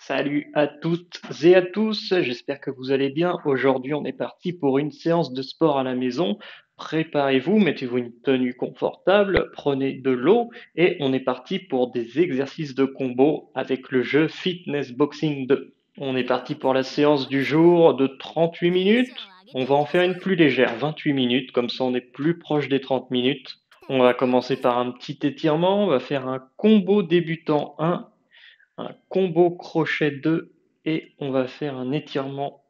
Salut à toutes et à tous, j'espère que vous allez bien. Aujourd'hui, on est parti pour une séance de sport à la maison. Préparez-vous, mettez-vous une tenue confortable, prenez de l'eau et on est parti pour des exercices de combo avec le jeu Fitness Boxing 2. On est parti pour la séance du jour de 38 minutes. On va en faire une plus légère, 28 minutes, comme ça on est plus proche des 30 minutes. On va commencer par un petit étirement, on va faire un combo débutant 1, un combo crochet 2 et on va faire un étirement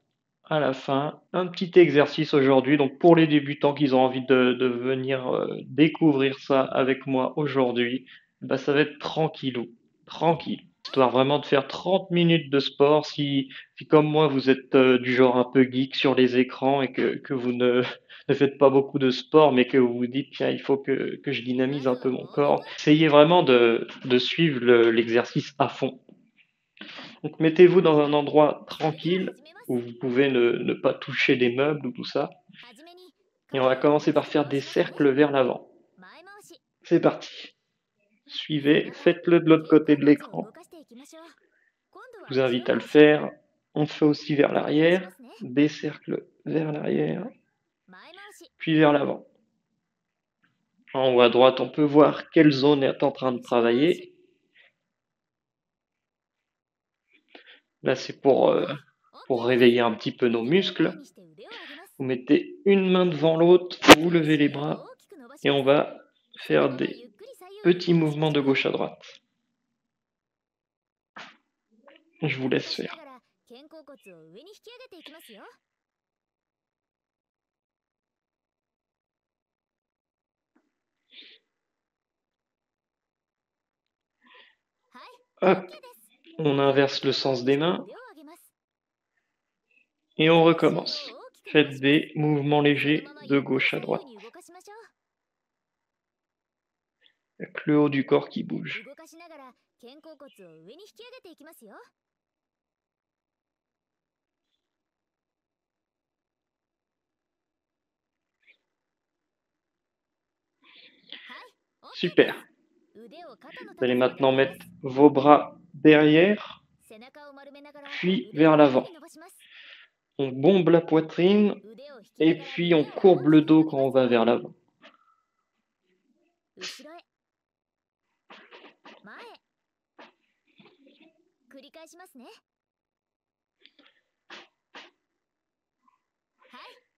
à la fin. Un petit exercice aujourd'hui, donc pour les débutants qui ont envie de venir découvrir ça avec moi aujourd'hui, bah ça va être tranquillou, tranquille. Histoire vraiment de faire 30 minutes de sport. Si comme moi vous êtes du genre un peu geek sur les écrans et que vous ne faites pas beaucoup de sport, mais que vous vous dites, tiens, il faut que je dynamise un peu mon corps, essayez vraiment de suivre l'exercice à fond. Donc mettez-vous dans un endroit tranquille où vous pouvez ne pas toucher les meubles ou tout ça. Et on va commencer par faire des cercles vers l'avant. C'est parti. Suivez, faites-le de l'autre côté de l'écran. Je vous invite à le faire. On fait aussi vers l'arrière, des cercles vers l'arrière, puis vers l'avant. En haut à droite, on peut voir quelle zone est en train de travailler. Là, c'est pour réveiller un petit peu nos muscles. Vous mettez une main devant l'autre, vous levez les bras et on va faire des petits mouvements de gauche à droite. Je vous laisse faire. Hop, on inverse le sens des mains et on recommence. Faites des mouvements légers de gauche à droite. Avec le haut du corps qui bouge. Super. Vous allez maintenant mettre vos bras derrière, puis vers l'avant. On bombe la poitrine et puis on courbe le dos quand on va vers l'avant.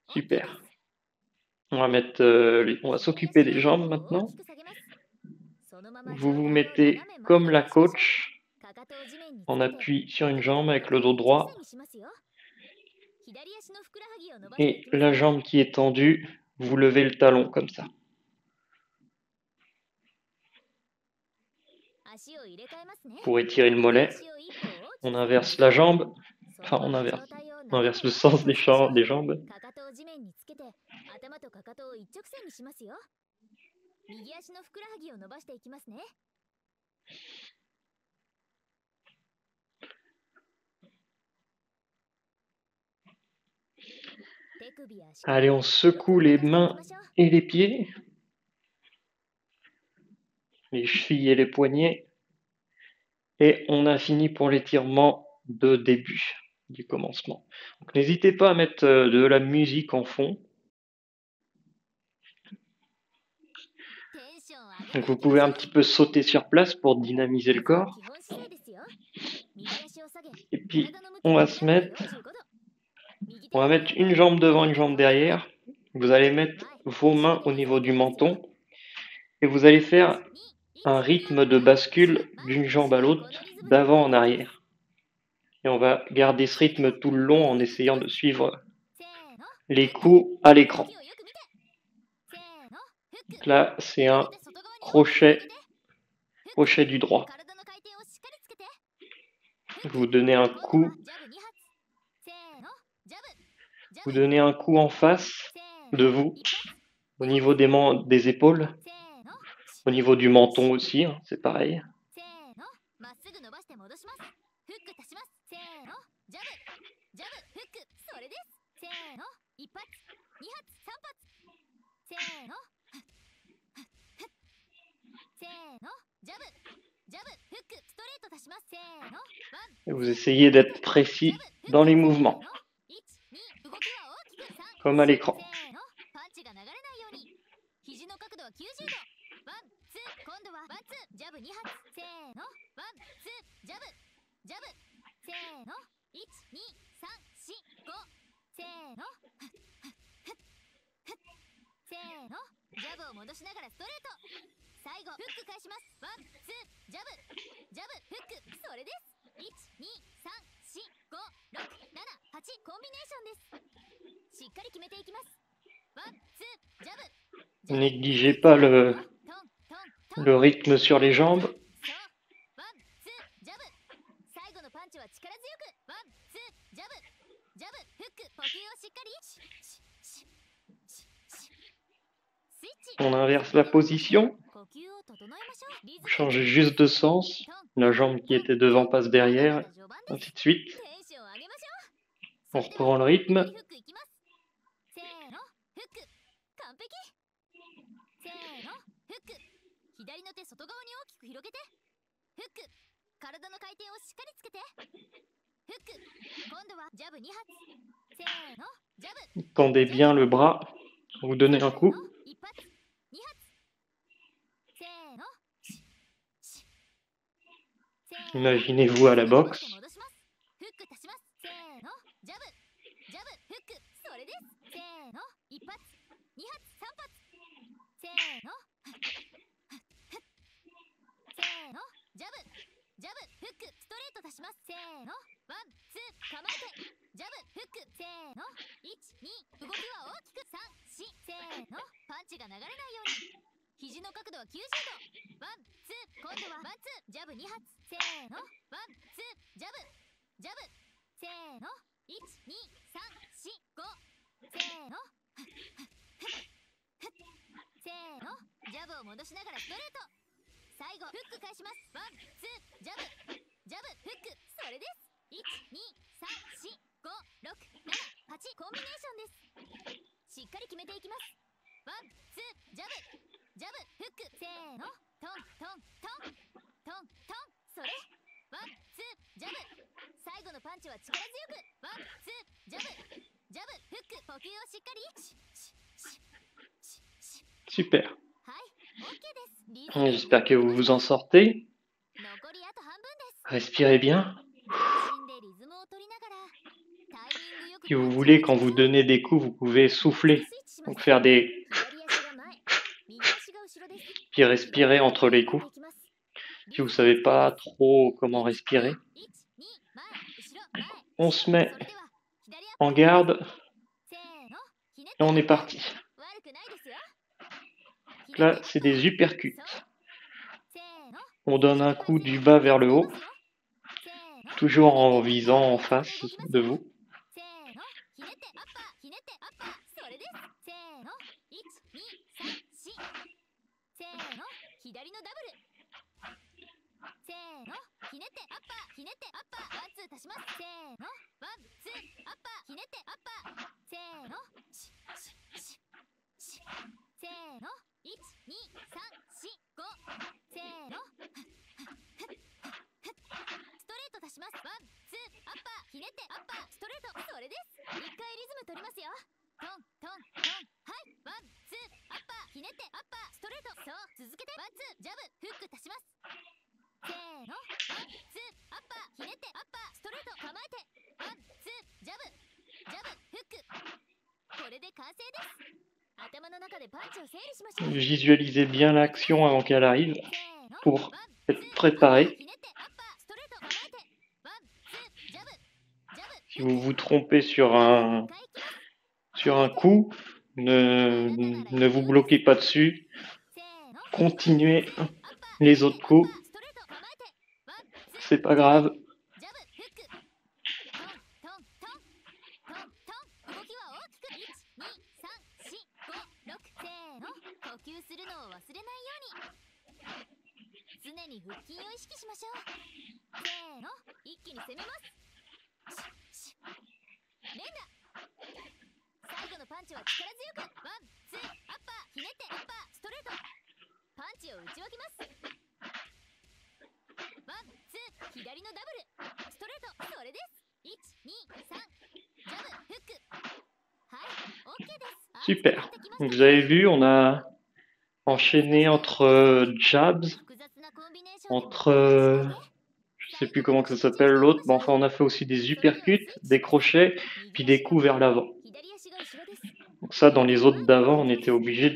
Super. On va s'occuper des jambes maintenant. Vous vous mettez comme la coach en appui sur une jambe avec le dos droit et la jambe qui est tendue, vous levez le talon comme ça. Pour étirer le mollet, on inverse la jambe, enfin on inverse le sens des jambes. Allez, on secoue les mains et les pieds, les chevilles et les poignets. Et on a fini pour l'étirement de début, du commencement. Donc n'hésitez pas à mettre de la musique en fond. Donc vous pouvez un petit peu sauter sur place pour dynamiser le corps. Et puis on va mettre une jambe devant, une jambe derrière. Vous allez mettre vos mains au niveau du menton et vous allez faire un rythme de bascule d'une jambe à l'autre, d'avant en arrière. Et on va garder ce rythme tout le long en essayant de suivre les coups à l'écran. Donc là, c'est un crochet du droit. Vous donnez un coup en face de vous, au niveau des épaules, au niveau du menton aussi, hein, c'est pareil. Et vous essayez d'être précis dans les mouvements, comme à l'écran. Négligez pas le rythme sur les jambes. On inverse la position. Vous changez juste de sens. La jambe qui était devant passe derrière, ainsi de suite. On reprend le rythme. Tendez bien le bras. Vous donnez un coup. Imaginez-vous à la boxe. Super. J'espère que vous vous en sortez. Respirez bien. Si vous voulez, quand vous donnez des coups, vous pouvez souffler. Donc faire des... Puis respirer entre les coups. Si vous ne savez pas trop comment respirer. On se met en garde. Et on est parti. Donc là, c'est des uppercuts. On donne un coup du bas vers le haut. Toujours en visant en face de vous. Visualisez bien l'action avant qu'elle arrive pour être préparé. Si vous vous trompez sur un coup, ne vous bloquez pas dessus. Continuez les autres coups. C'est pas grave. Super. Donc, vous avez vu, on a enchaîné entre jabs, entre je sais plus comment que ça s'appelle l'autre, mais enfin on a fait aussi des uppercuts, des crochets, puis des coups vers l'avant. Donc ça, dans les autres d'avant, on était obligé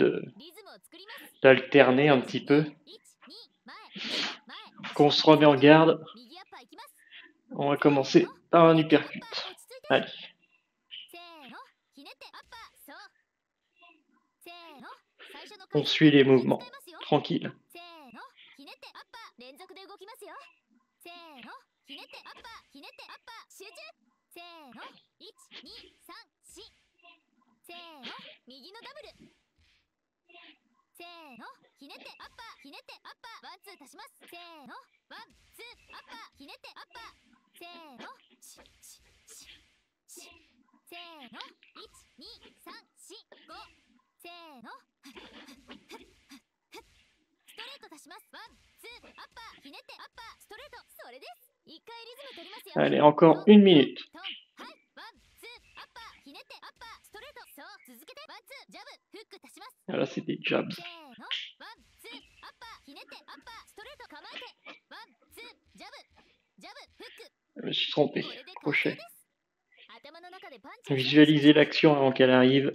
d'alterner un petit peu. Qu'on se remet en garde, on va commencer par un uppercut. Allez. On suit les mouvements, tranquille. Allez, encore 1 minute. Là, c'est des jabs. Je me suis trompé. Crochet. Visualisez l'action avant qu'elle arrive.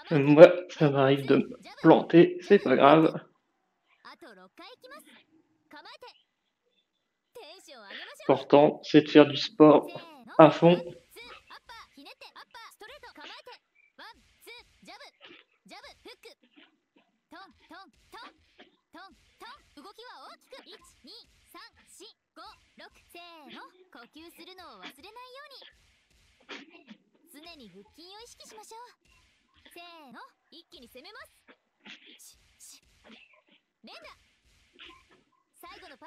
Moi, ça m'arrive de me planter, c'est pas grave. L'important, c'est de faire du sport à fond.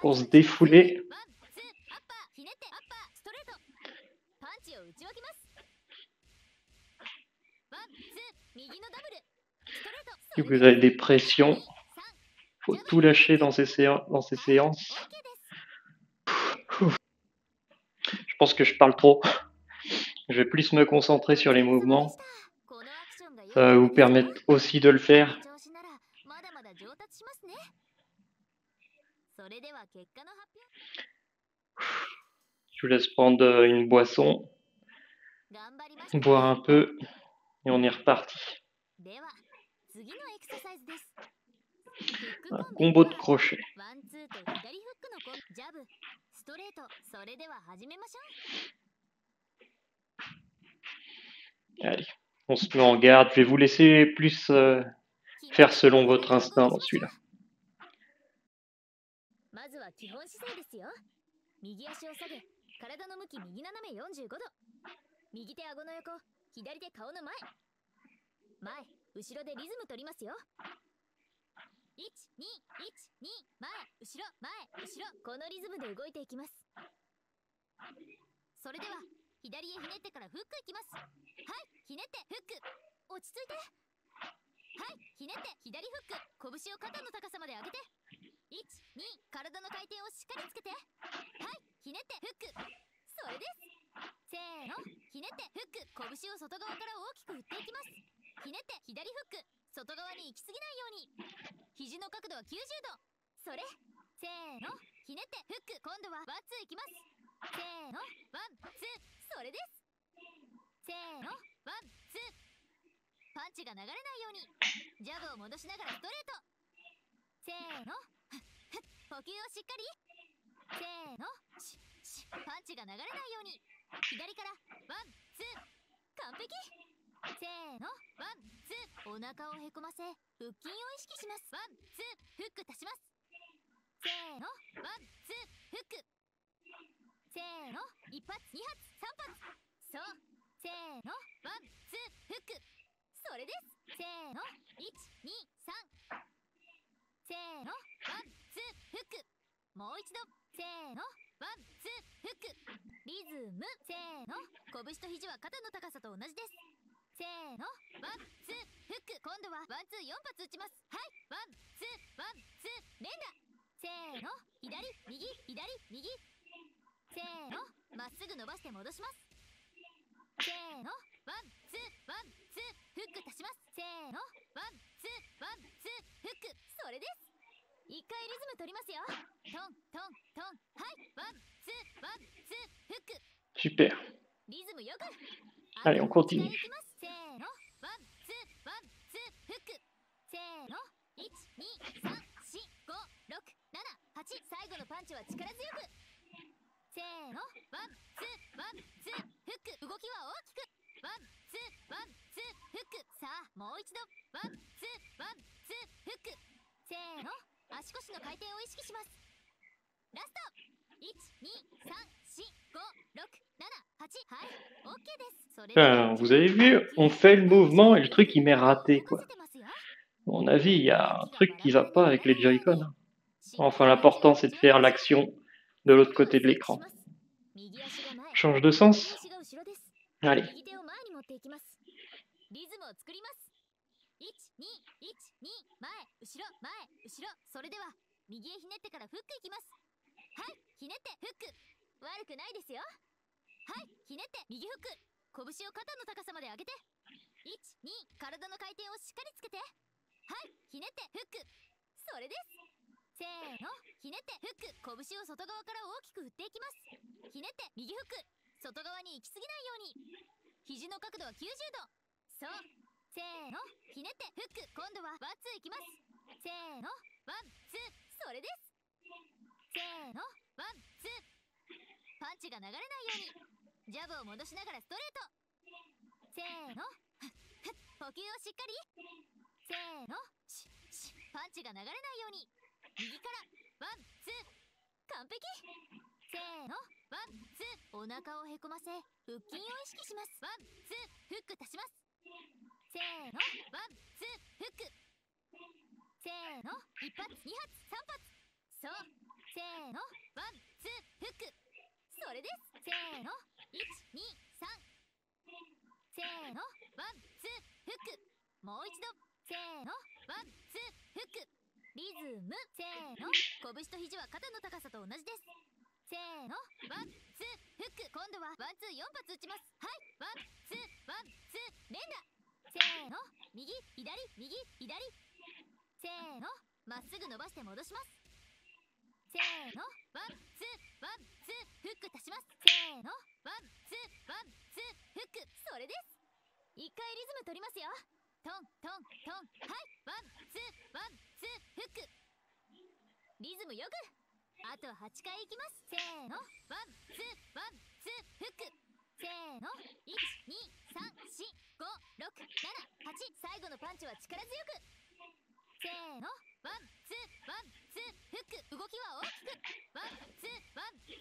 Pour se défouler. Si vous avez des pressions, faut tout lâcher dans ces séances. Je pense que je parle trop. Je vais plus me concentrer sur les mouvements. Ça va vous permettre aussi de le faire. Je vous laisse prendre une boisson, boire un peu, et on est reparti. Un combo de crochets. Allez, on se met en garde. Je vais vous laisser plus faire selon votre instinct dans celui-là. せーの、ワンツーフック。今度はワンツー4発打ちます。はい、ワンツーワンツー連打。せーの、左右左右。せーの、まっすぐ伸ばして戻します。せーの、ワンツーワンツーフック足します。せーの、ワンツーワンツーフック。それです。一回リズム取りますよ。トントントン。はい、ワンツーワンツーフック。 Super. リズムよく。 Allez, on あと8回 continue. いきます。せーの、ワンツーワンツーフック。せーの、123456788。最後のパンチは力強く。せーの、ワンツーワンツーフック。動きは大きく。ワンツーワンツーフック。さあもう一度、ワンツーワンツーフック。せーの、足腰の回転を意識します。ラスト。123456788。はい、 OK です。それでは Vous avez vu, on fait le mouvement et le truc il m'est raté quoi. À mon avis, il y a un truc qui va pas avec les Joy-Con. Enfin, l'important c'est de faire l'action de l'autre côté de l'écran. Change de sens. Allez. 右手を前に持っていきます。リズムを作ります。1212、前後ろ前後ろ。それでは右へひねってからフックいきます。はい、ひねってフック。悪くないですよ。はい、ひねって右フック。拳を肩の高さまで上げて。12、体の回転をしっかりつけて。はい、ひねってフック。それです。せーの、ひねってフック。拳を外側から大きく振っていきます。ひねって右フック。外側に行き過ぎないように。肘の角度は90度。そう。せーの、ひねってフック。今度はワンツーいきます。せーの、ワンツー。それです。せーの、ワンツー。パンチが流れないように。ジャブを戻しながらストレート。せーの、呼吸をしっかり。せーの、パンチが流れないように。右からワンツー。完璧。せーの、ワンツー。お腹をへこませ腹筋を意識します。ワンツーフック足します。せーの、ワンツーフック。せーの、1発2発3発。そう。せーの、ワンツーフック。それです。せーの、123。せーの、ワンツーフック。もう一度。せーの、ワンツーフック。リズム。せーの、拳と肘は肩の高さと同じです。せーの、ワンツーフック。今度はワンツー4発打ちます。はい、ワンツーワンツー連打。せーの、右左右左。せーの、まっすぐ伸ばして戻します。せーの、ワンツーワンツーフック足します。せーの、ワンツーワンツーフック。それです。一回リズム取りますよ。トントントン。はい、ワンツーワンツーフック。リズムよく。あと8回いきます。せーの、ワンツーワンツーフック。せーの、123456788。最後のパンチは力強く。せーの、ワンツーワンツーフック。動きは大きく。ワンツーワンツーフ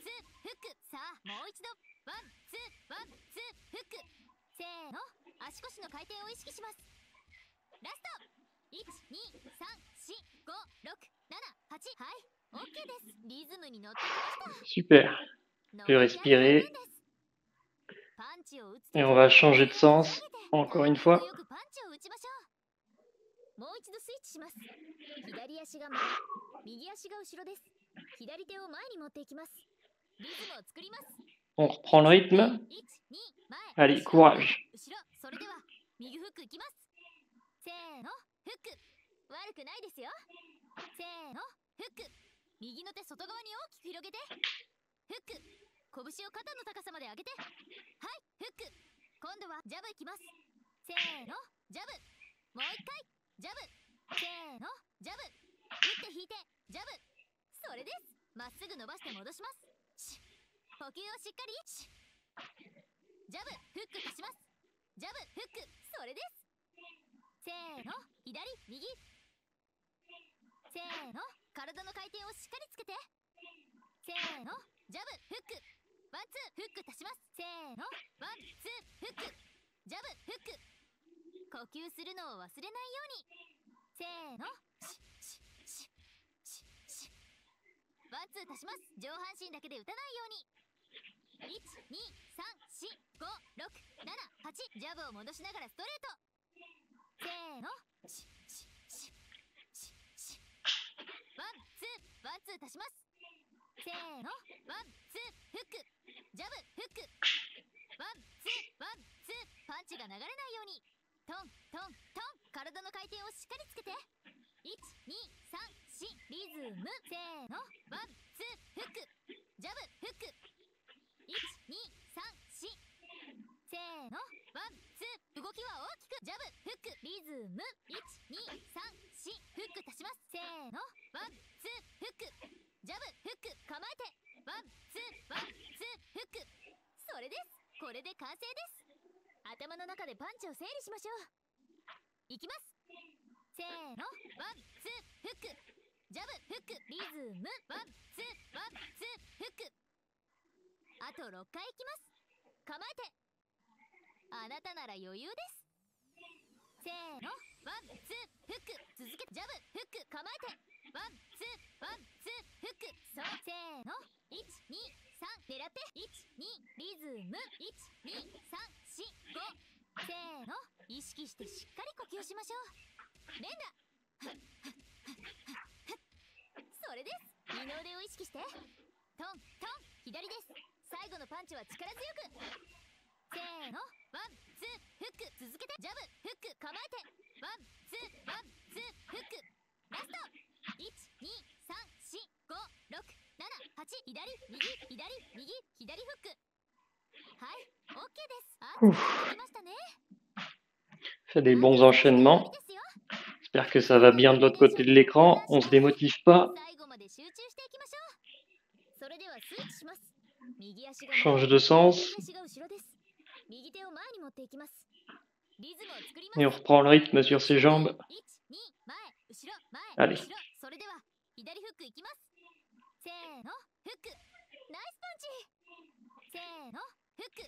ック。さあもう一度。ワンツーワンツーフック。せーの、足腰の回転を意識します。ラスト。123456788。はい、 OK です。リズムに乗ってきました。 Super. On peut respirer. パンチを打つ Et on va changer de sens. Encore une fois. よくパンチを打ちましょう。もう一度スイッチします。左足が前、右足が後ろです。左手を前に持っていきます。リズムを作ります。 On reprend le rythme. Allez, courage. 後ろ。それでは右フックいきます。せーの、フック。悪くないですよ。せーの、フック。右の手外側に大きく広げて。フック。拳を肩の高さまで上げて。はい、フック。今度はジャブいきます。せーの、ジャブ。もう一回ジャブ。せーの、ジャブ。打って引いてジャブ。それです。まっすぐ伸ばして戻します。呼吸をしっかり。ジャブフック足します。ジャブフック。それです。せーの、左右。せーの、体の回転をしっかりつけて。せーの、ジャブフック。ワンツーフック足します。せーの、ワンツーフック。ジャブフック。呼吸するのを忘れないように。せーの、ワンツー足します。上半身だけで打たないように。ジャブを戻しながらストレート。せーの。ワンツーワンツー足します。せーの。ワンツーフックジャブフックワンツーワンツーパンチが流れないようにトントントン体の回転をしっかりつけて。123リズム。せーの。ワンツーフックジャブフック123せーの。ワンツー動きは大きくジャブフックリズム。123フック足します。せーの。ワンツーフックジャブフック構えてワンツーワンツーフック。それです。これで完成です。頭の中でパンチを整理しましょう。いきます。せーの。ワンツーフックジャブフックリズム。ワンツーワンツーフック。あと6回いきます。構えて。あなたなら余裕です。せーの。ワンツーフック続けてジャブフック構えてワンツーワンツーフック。そう。せーの。123狙って12リズム。12345せーの。意識してしっかり呼吸しましょう。連打それです。二の腕を意識してトントン左です。最後のパンチは力強く。せーの。ワンツーフック続けてジャブフック構えてワンツーワンツーフックラスト。123456789左右左右左フック。はい、OK です。あ、できましたね。Fait des bons enchaînements. J'espère que ça va bien de l'autre côté de l'écran. On se démotive pas. 最後まで集中していきましょう。それではスイッチします。右足が Change de sens. 右足が後ろです。右手を前に持っていきます。リズムを作りま Et す。 on reprend le rythme sur ses jambes. 1、2、前、後ろ、前、 Allez. 後ろ。それでは左フックいきます。せーの。フックナイスパンチ。せーの。フック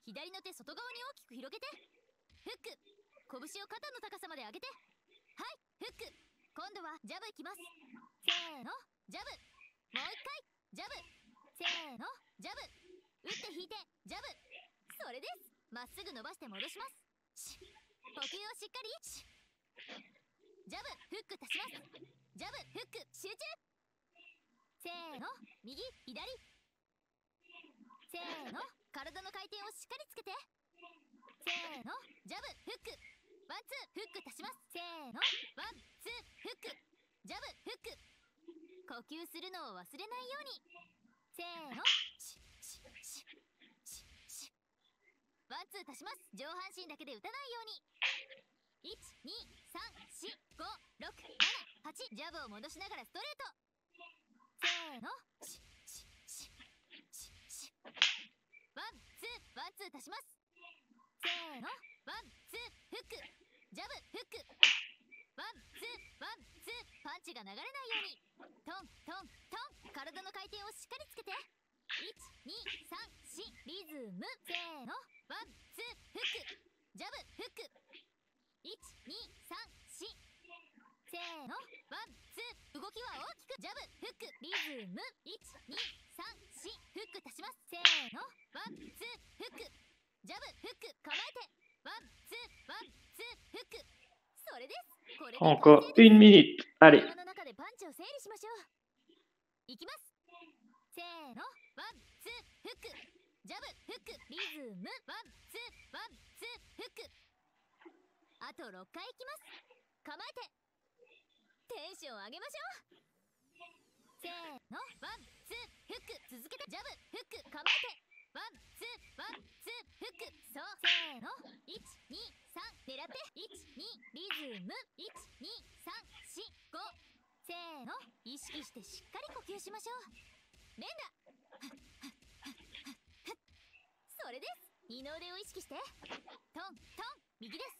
左の手外側に大きく広げてフック拳を肩の高さまで上げてはいフック。今度はジャブいきます。せーの。ジャブもう一回ジャブせーの。ジャブ打って引いてジャブ。それです。まっすぐ伸ばして戻します。呼吸をしっかり。ジャブフック足します。ジャブフック集中。せーの。右左せーの。体の回転をしっかりつけてせーの。ジャブフックワンツーフック足します。せーの。ワンツーフックジャブフック。呼吸するのを忘れないように。せーの。ワンツー足します。上半身だけで打たないように。123456788ジャブを戻しながらストレート。せーの。ワンツーワンツー足します。せーの。ワンツーフックジャブフックワンツーワンツーパンチが流れないようにトントントン体の回転をしっかりつけて123リズム。せーの。ワンツーフックジャブフック123せーの。ワンツー動きは大きくジャブフックリズム。123フック足します。せーの。ワンツーフックジャブフック構えてワンツーワンツーフック。それです。これで Encore une minute. Allez. 頭の中でパンチを整理しましょう。いきます。せーの。ワンツーフックジャブフックリズム。ワンツーワンツーフック。あと6回いきます。構えてテンション上げましょう。せーの。ワンツーフック続けてジャブフック構えてワンツーワンツーフック。そう。せーの。123狙って12リズム。12345せーの。意識してしっかり呼吸しましょう。連打それです。二の腕を意識してトントン右です。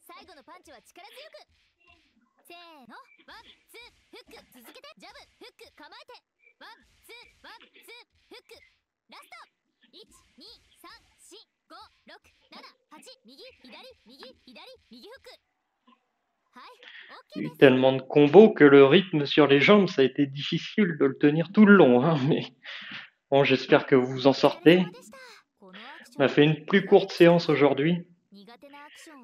最後のパンチは力強く。せーの。ワンツーフック続けてジャブフック構えてワンツーワンツーフックラスト。123456788右左右左右フック。はい、OK です。Tellement de combos que le rythme sur les jambes, ça a été difficile de le tenir tout le long. Hein, mais Bon, j'espère que vous vous en sortez. On a fait une plus courte séance aujourd'hui.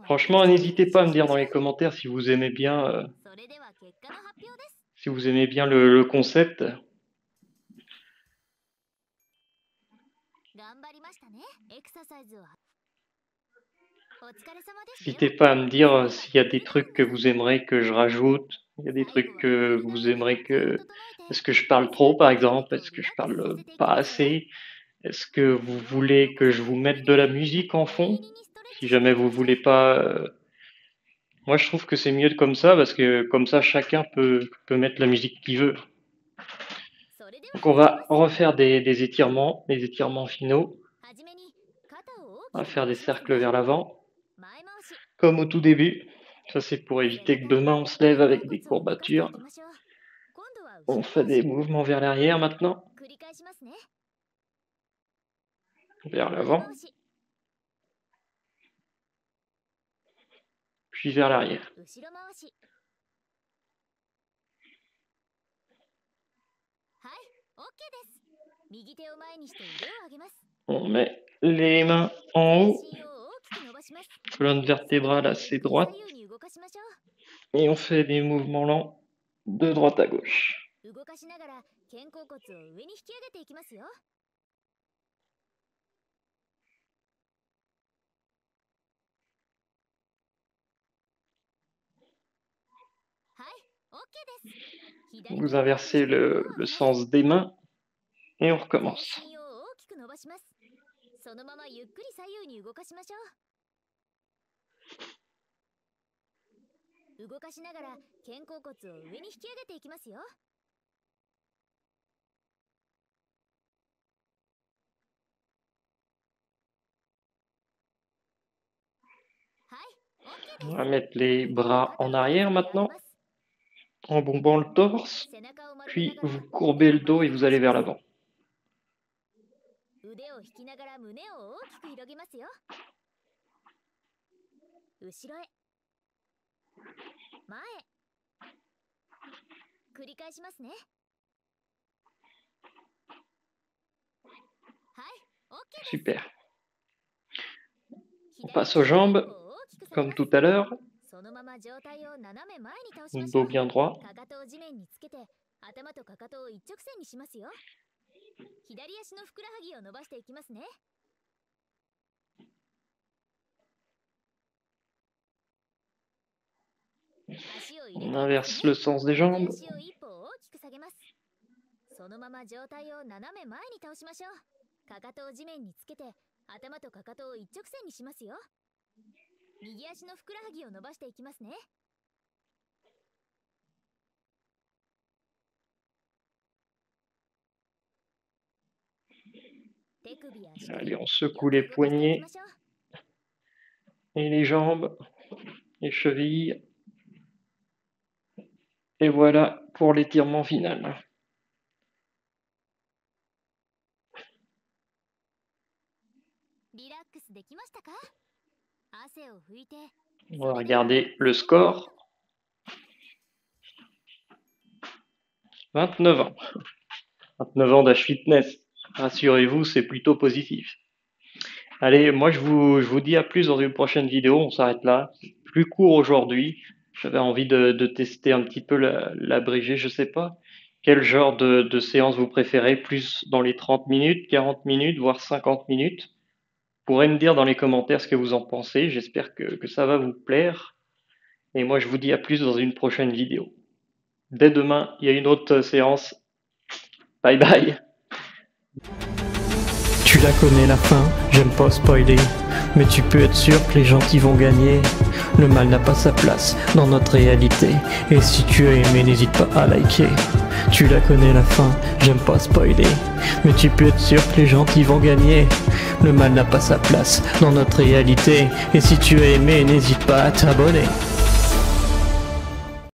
Franchement, n'hésitez pas à me dire dans les commentaires si vous aimez bien, le concept. N'hésitez pas à me dire s'il y a des trucs que vous aimeriez que je rajoute. Il y a des trucs que vous aimeriez que... Est-ce que je parle trop, par exemple? Est-ce que je parle pas assez? Est-ce que vous voulez que je vous mette de la musique en fond? Si jamais vous voulez pas... Moi, je trouve que c'est mieux comme ça, parce que comme ça, chacun peut mettre la musique qu'il veut. Donc on va refaire des étirements, les étirements finaux. On va faire des cercles vers l'avant, comme au tout début. Ça, c'est pour éviter que demain on se lève avec des courbatures. On fait des mouvements vers l'arrière maintenant. Vers l'avant. Puis vers l'arrière. On met les mains en haut. Colonne vertébrale assez droite. Et on fait des mouvements lents de droite à gauche. Vous inversez le sens des mains et on recommence. On va mettre les bras en arrière maintenant, en bombant le torse, puis vous courbez le dos et vous allez vers l'avant. Super. On passe aux jambes, comme tout à l'heure. Dos bien droit. On inverse le sens des jambes. Allez, on secoue les poignets et les jambes, les chevilles. Et voilà pour l'étirement final. On va regarder le score. 29 ans. 29 ans d'âge fitness. Rassurez-vous, c'est plutôt positif. Allez, moi je vous dis à plus dans une prochaine vidéo. On s'arrête là. C'est plus court aujourd'hui. J'avais envie de tester un petit peu l'abrégé. Je sais pas quel genre de séance vous préférez. Plus dans les 30 minutes, 40 minutes, voire 50 minutes. Vous pourrez me dire dans les commentaires ce que vous en pensez. J'espère que ça va vous plaire. Et moi je vous dis à plus dans une prochaine vidéo. Dès demain, il y a une autre séance. Bye bye. Tu la connais la fin, j'aime pas spoiler, mais tu peux être sûr que les gentils vont gagner. Le mal n'a pas sa place dans notre réalité, et si tu as aimé, n'hésite pas à liker. Tu la connais la fin, j'aime pas spoiler, mais tu peux être sûr que les gentils vont gagner. Le mal n'a pas sa place dans notre réalité, et si tu as aimé, n'hésite pas à t'abonner.